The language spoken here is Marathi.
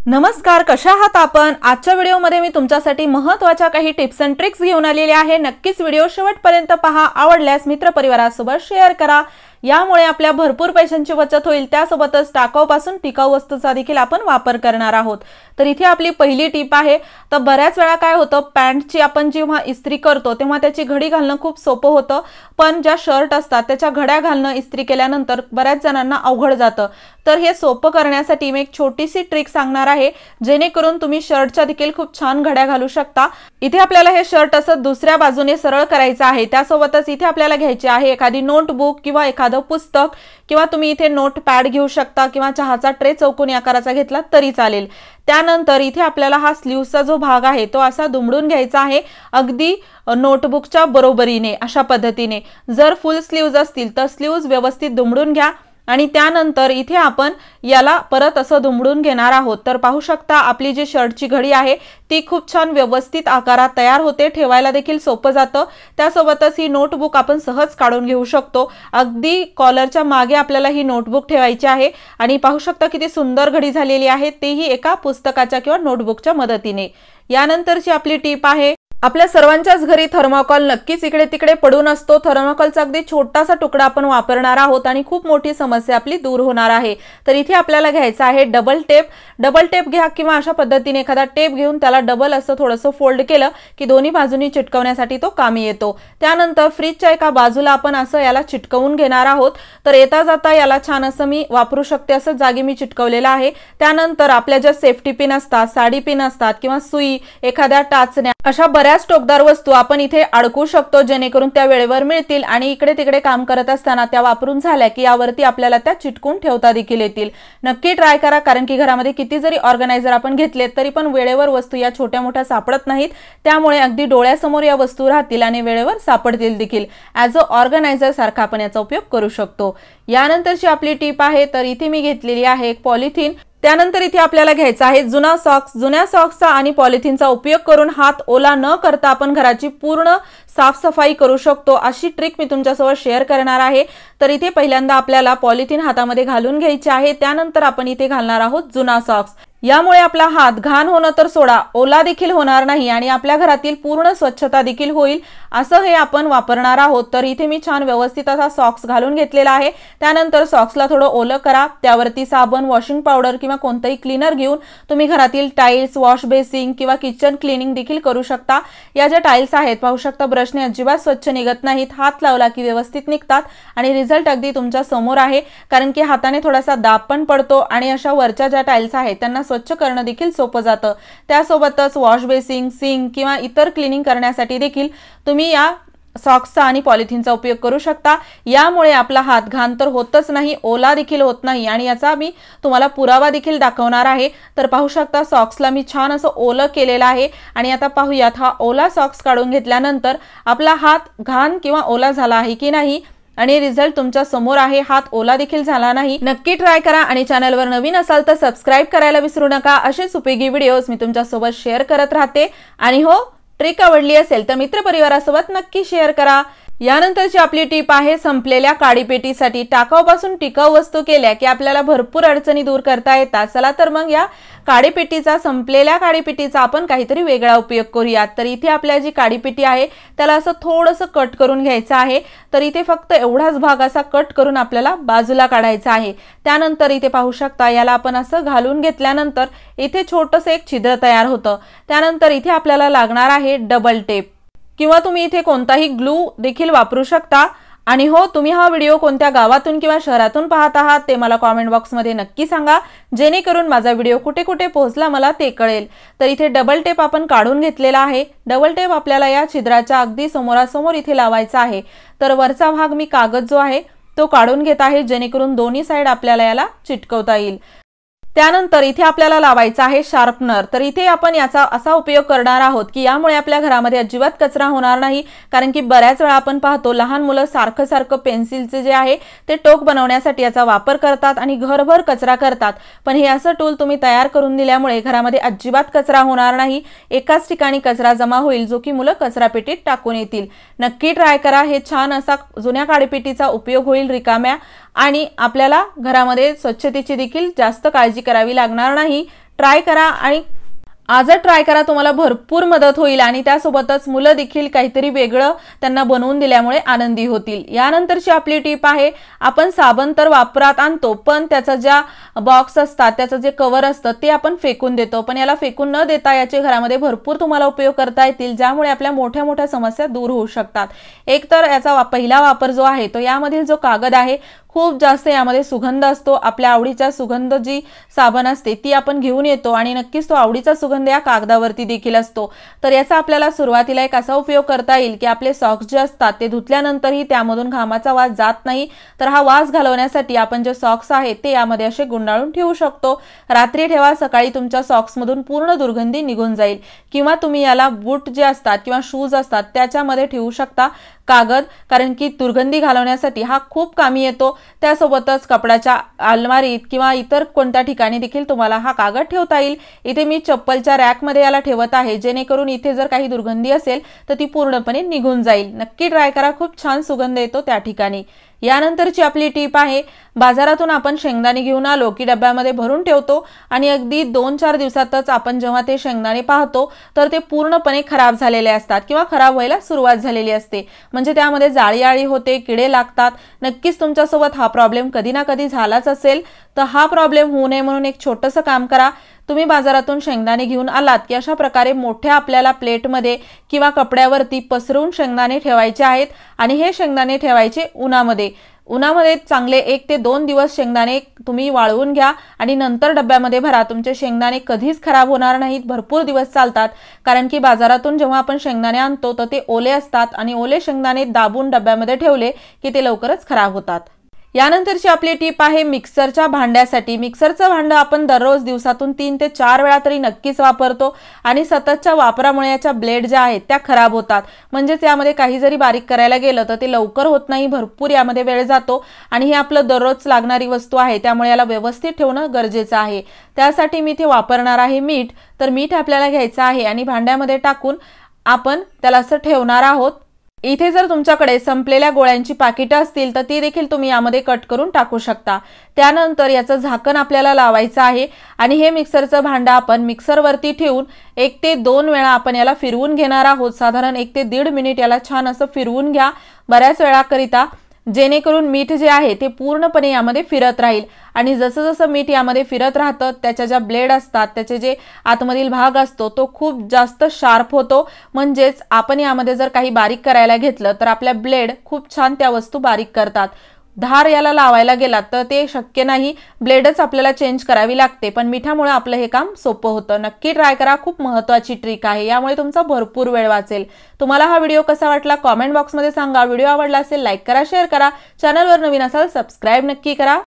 नमस्कार, कशा आहात आपण? आजच्या व्हिडिओमध्ये मी तुमच्यासाठी महत्त्वाच्या काही टिप्स अँड ट्रिक्स घेऊन आलेले आहे। नक्कीच व्हिडिओ शेवटपर्यंत पहा। आवडल्यास मित्रपरिवारासोबत शेअर करा। यामुळे आपल्या भरपूर पैशांची बचत होईल। त्यासोबतच टाकाऊपासून टिकाऊ वस्तूचा देखील आपण वापर करणार आहोत। तर इथे आपली पहिली टिप आहे। तर बऱ्याच वेळा काय होतं, पॅन्टची आपण जेव्हा इस्त्री करतो तेव्हा त्याची घडी घालणं खूप सोपं होतं, पण ज्या शर्ट असतात त्याच्या घड्या घालणं इस्त्री केल्यानंतर बऱ्याच जणांना अवघड जातं। तर हे सोपं करण्यासाठी मी एक छोटीशी ट्रिक सांगणार आहे, जेणेकरून तुम्ही शर्टच्या देखील खूप छान घड्या घालू शकता। इथे आपल्याला हे शर्ट असं दुसऱ्या बाजूने सरळ करायचं आहे। त्यासोबतच इथे आपल्याला घ्यायची आहे एखादी नोटबुक किंवा एखादं पुस्तक, किंवा तुम्ही इथे नोट पॅड घेऊ शकता, किंवा चहाचा ट्रे चौकोनी आकाराचा घेतला तरी चालेल। त्यानंतर इथे आपल्याला हा स्लीव्हचा जो भाग आहे तो असा दुमडून घ्यायचा आहे, अगदी नोटबुकच्या बरोबरीने अशा पद्धतीने। जर फुल स्लीव्ज असतील तर स्लीव्ज व्यवस्थित दुमडून घ्या आणि त्यानंतर इथे आपण याला परत असं दुमडून घेणार आहोत। तर पाहू शकता आपली जी शर्टची घडी आहे ती खूप छान व्यवस्थित आकारात तयार होते, ठेवायला देखील सोपं जातं। त्यासोबतच ही नोटबुक आपण सहज काढून घेऊ शकतो। अगदी कॉलरच्या मागे आपल्याला ही नोटबुक ठेवायची आहे आणि पाहू शकता किती सुंदर घडी झालेली आहे, तेही एका पुस्तकाच्या किंवा नोटबुकच्या मदतीने। यानंतरची आपली टिप आहे, आपल्या सर्वांच्याच घरी थर्माकोल नक्कीच इकडे तिकडे पडून असतो। थर्माकोलचा अगदी छोटासा तुकडा आपण वापरणार आहोत आणि खूप मोठी समस्या आपली दूर होणार आहे। तर इथे आपल्याला घ्यायचा आहे डबल टेप। डबल टेप घ्या किंवा अशा पद्धतीने एखादा टेप घेऊन त्याला डबल असं थोडंसं फोल्ड केलं की दोन्ही बाजूंनी चिटकवण्यासाठी तो कामी येतो। त्यानंतर फ्रीजच्या एका बाजूला आपण असं याला चिटकवून घेणार आहोत। तर येता जाता याला छान असं मी वापरू शकते, असं जागी मी चिटकवलेलं आहे। त्यानंतर आपल्या ज्या सेफ्टी पिन असतात, साडी पिन असतात किंवा सुई, एखाद्या टाचण्या, अशा बऱ्याच टोकदार वस्तू आपण इथे अडकू शकतो, जेणेकरून त्या वेळेवर मिळतील आणि इकडे तिकडे काम करत असताना त्या वापरून झाल्या की यावरती आपल्याला त्या चिटकून ठेवता देखील येतील। नक्की ट्राय करा, कारण की घरामध्ये किती जरी ऑर्गनायझर आपण घेतले तरी पण वेळेवर वस्तू या छोट्या मोठ्या सापडत नाहीत। त्यामुळे अगदी डोळ्यासमोर या वस्तू राहतील आणि वेळेवर सापडतील देखील। ॲज अ ऑर्गनायझर सारखा आपण याचा उपयोग करू शकतो। यानंतरची आपली टिप आहे, तर इथे मी घेतलेली आहे एक पॉलिथिन। त्यानंतर इथे आपल्याला घ्यायचा आहे जुना सॉक्स। जुन्या सॉक्सचा आणि पॉलिथिनचा उपयोग करून हात ओला न करता आपण घराची पूर्ण साफसफाई करू शकतो, अशी ट्रिक मी तुमच्यासोबत शेअर करणार आहे। तर इथे पहिल्यांदा आपल्याला पॉलिथिन हातामध्ये घालून घ्यायची आहे, त्यानंतर आपण इथे घालणार आहोत जुना सॉक्स। यामुळे आपला हात घाण होणं तर सोडा, ओला देखील होणार नाही आणि आपल्या घरातील पूर्ण स्वच्छता देखील होईल, असं हे आपण वापरणार आहोत। तर इथे मी छान व्यवस्थित असा सॉक्स घालून घेतलेला आहे। त्यानंतर सॉक्सला थोडं ओलं करा, त्यावरती साबण, वॉशिंग पावडर किंवा कोणताही क्लीनर घेऊन तुम्ही घरातील टाइल्स, वॉश बेसिंग किंवा किचन क्लिनिंग देखील करू शकता। या ज्या टाइल्स आहेत पाहू शकता ब्रशने अजिबात स्वच्छ निघत नाहीत, हात लावला की व्यवस्थित निघतात आणि रिझल्ट अगदी तुमच्या समोर आहे, कारण की हाताने थोडासा दाब पण पडतो आणि अशा वरच्या ज्या टाइल्स आहेत त्यांना स्वच्छ करणं देखील सोपं जातं। त्यासोबतच वॉश बेसिंग, सिंक किंवा इतर क्लिनिंग करण्यासाठी देखील तुम्ही या सॉक्सचा आणि पॉलिथिनचा उपयोग करू शकता। यामुळे आपला हात घाण तर होतच नाही, ओला देखील होत नाही आणि याचा मी तुम्हाला पुरावा देखील दाखवणार आहे। तर पाहू शकता सॉक्सला मी छान असं ओलं केलेलं आहे आणि आता पाहूयात हा ओला सॉक्स काढून घेतल्यानंतर आपला हात घाण किंवा ओला झाला आहे की नाही, आणि रिझल्ट तुमच्या समोर आहे। हात ओला देखील झाला नाही। नक्की ट्राय करा आणि चॅनलवर नवीन असाल तर सबस्क्राइब करायला विसरू नका। असेच उपयोगी व्हिडिओज मी तुमच्यासोबत शेअर करत राहते। आणि हो, ट्रिक आवडली असेल तर मित्रपरिवारासोबत नक्की शेअर करा। यानंतरची आपली टिप आहे संपलेल्या काडीपेटीसाठी। टाकाऊपासून टिकाऊ वस्तू केल्या की आपल्याला भरपूर अडचणी दूर करता येतात। चला तर मग या काडीपेटीचा, संपलेल्या काडीपेटीचा आपण काहीतरी वेगळा उपयोग करूयात। तर इथे आपल्या जी काडीपेटी आहे त्याला असं थोडंसं कट करून घ्यायचं आहे। तर इथे फक्त एवढाच भाग असा कट करून आपल्याला बाजूला काढायचा आहे। त्यानंतर इथे पाहू शकता याला आपण असं घालून घेतल्यानंतर इथे छोटंसं एक छिद्र तयार होतं। त्यानंतर इथे आपल्याला लागणार आहे डबल टेप, किंवा तुम्ही इथे कोणताही ग्लू देखील वापरू शकता। आणि हो, तुम्ही हा व्हिडिओ कोणत्या गावातून किंवा शहरातून पाहत आहात ते मला कमेंट बॉक्समध्ये नक्की सांगा, जेणेकरून माझा व्हिडिओ कुठे कुठे पोहोचला मला ते कळेल। तर इथे डबल टेप आपण काढून घेतलेला आहे। डबल टेप आपल्याला या छिद्राच्या अगदी समोरासमोर इथे लावायचा आहे। तर वरचा भाग मी कागद जो आहे तो काढून घेत आहे, जेणेकरून दोन्ही साइड आपल्याला याला चिटकवता येईल। त्यानंतर इथे आपल्याला लावायचा आहे शार्पनर। तर इथे आपण याचा असा उपयोग करणार आहोत की यामुळे आपल्या घरामध्ये अजिबात कचरा होणार नाही, कारण की बऱ्याच वेळा आपण पाहतो लहान मुलं सारखं सारखं पेन्सिलचे जे आहे ते टोक बनवण्यासाठी याचा वापर करतात आणि घरभर कचरा करतात। पण हे असं टूल तुम्ही तयार करून दिल्यामुळे घरामध्ये अजिबात कचरा होणार नाही, एकाच ठिकाणी कचरा जमा होईल जो की मुलं कचरापेटीत टाकून येतील। नक्की ट्राय करा, हे छान असा जुन्या काडीपेटीचा उपयोग होईल रिकाम्या, आणि आपल्याला घरामध्ये स्वच्छतेची देखील जास्त काळजी करावी लागणार नाही। ट्राय करा आणि आजच ट्राय करा, तुम्हाला भरपूर मदत होईल आणि त्यासोबतच मुलं देखील काहीतरी वेगळं त्यांना बनवून दिल्यामुळे आनंदी होतील। यानंतरची आपली टिप आहे, आपण साबण तर वापरात आणतो पण त्याचा ज्या बॉक्स असतात त्याचं जे कव्हर असतं ते आपण फेकून देतो, पण याला फेकून न देता याचे घरामध्ये भरपूर तुम्हाला उपयोग करता येतील, ज्यामुळे आपल्या मोठ्या मोठ्या समस्या दूर होऊ शकतात। एक तर याचा पहिला वापर जो आहे तो यामधील जो कागद आहे खूप जास्त यामध्ये सुगंध असतो, आपल्या आवडीचा सुगंध जी साबण असते ती आपण घेऊन येतो आणि नक्कीच तो आवडीचा सुगंध या कागदावरती देखील असतो। तर याचा आपल्याला सुरुवातीला एक असा उपयोग करता येईल की आपले सॉक्स जे असतात ते धुतल्यानंतरही त्यामधून घामाचा वास जात नाही, तर हा वास घालवण्यासाठी आपण जे सॉक्स आहेत ते यामध्ये असे गुंडाळून ठेवू शकतो। रात्री ठेवा, सकाळी तुमच्या सॉक्स मधून पूर्ण दुर्गंधी निघून जाईल। किंवा तुम्ही याला बूट जे असतात किंवा शूज असतात त्याच्यामध्ये ठेवू शकता कागद, कारण की दुर्गंधी घालवण्यासाठी हा खूप कामी येतो। त्यासोबतच कपड्याच्या अलमारीत किंवा इतर कोणत्या ठिकाणी देखील तुम्हाला हा कागद ठेवता येईल। इथे मी चप्पलच्या रॅक मध्ये याला ठेवत आहे, जेणेकरून इथे जर काही दुर्गंधी असेल तर ती पूर्णपणे निघून जाईल। नक्की ट्राय करा, खूप छान सुगंध येतो त्या ठिकाणी। यानंतरची आपली टिप आहे, बाजारातून आपण शेंगदाणे घेऊन आलो की डब्यामध्ये भरून ठेवतो आणि अगदी 2-4 दिवसातच आपण जेव्हा ते शेंगदाणे पाहतो तर ते पूर्णपणे खराब झालेले असतात किंवा खराब व्हायला सुरुवात झालेली असते, म्हणजे त्यामध्ये जाळी आळी होते, किडे लागतात। नक्कीच तुमच्यासोबत हा प्रॉब्लेम कधी ना कधी झालाच असेल, तर हा प्रॉब्लेम होऊ नये म्हणून एक छोटंसं काम करा। तुम्ही बाजारातून शेंगदाणे घेऊन आलात की अशा प्रकारे मोठ्या आपल्याला प्लेटमध्ये किंवा कपड्यावरती पसरून शेंगदाणे ठेवायचे आहेत आणि हे शेंगदाणे ठेवायचे उन्हामध्ये चांगले 1 ते 2 दिवस शेंगदाणे तुम्ही वाळवून घ्या आणि नंतर डब्यामध्ये भरा। तुमचे शेंगदाणे कधीच खराब होणार नाहीत, भरपूर दिवस चालतात, कारण की बाजारातून जेव्हा आपण शेंगदाणे आणतो तर ते ओले असतात आणि ओले शेंगदाणे दाबून डब्यामध्ये ठेवले की ते लवकरच खराब होतात। यानंतरची आपली टिप आहे मिक्सरच्या भांड्यासाठी। मिक्सरचं भांडं आपण दररोज दिवसातून 3 ते 4 वेळा तरी नक्कीच वापरतो आणि सततच्या वापरामुळे याच्या ब्लेड ज्या आहेत त्या खराब होतात, म्हणजेच यामध्ये काही जरी बारीक करायला गेलं तर ते लवकर होत नाही, भरपूर यामध्ये वेळ जातो आणि हे आपलं दररोज लागणारी वस्तू आहे, त्यामुळे याला व्यवस्थित ठेवणं गरजेचं आहे। त्यासाठी मी इथे वापरणार आहे मीठ। तर मीठ आपल्याला घ्यायचं आहे आणि भांड्यामध्ये टाकून आपण त्याला असं ठेवणार आहोत। इथे जर तुमच्याकडे संपलेल्या गोळ्यांची पाकिटं असतील तर ती देखील तुम्ही यामध्ये कट करून टाकू शकता। त्यानंतर याचं झाकण आपल्याला लावायचं आहे आणि हे मिक्सरचं भांडं आपण मिक्सरवरती ठेवून 1 ते 2 वेळा आपण याला फिरवून घेणार आहोत। साधारण 1 ते 1.5 मिनिट याला छान असं फिरवून घ्या बऱ्याच वेळाकरिता, जेणेकरून मीठ जे आहे ते पूर्णपणे यामध्ये फिरत राहील आणि जसं जसं मीठ यामध्ये फिरत राहतं त्याच्या ज्या ब्लेड असतात त्याचे जे आतमधील भाग असतो तो खूप जास्त शार्प होतो, म्हणजेच आपण यामध्ये जर काही बारीक करायला घेतलं तर आपल्या ब्लेड खूप छान त्या वस्तू बारीक करतात। धार याला लावायला गेलात तर ते शक्य नाही, ब्लेडच आपल्याला चेंज करावी लागते, पण मिठामुळे आपलं हे काम सोपं होतं। नक्की ट्राय करा, खूप महत्त्वाची ट्रिक आहे, यामुळे तुमचा भरपूर वेळ वाचेल। तुम्हाला हा व्हिडिओ कसा वाटला कमेंट बॉक्समध्ये सांगा। व्हिडिओ आवडला असेल लाईक करा, शेअर करा, चॅनलवर नवीन असाल सबस्क्राइब नक्की करा।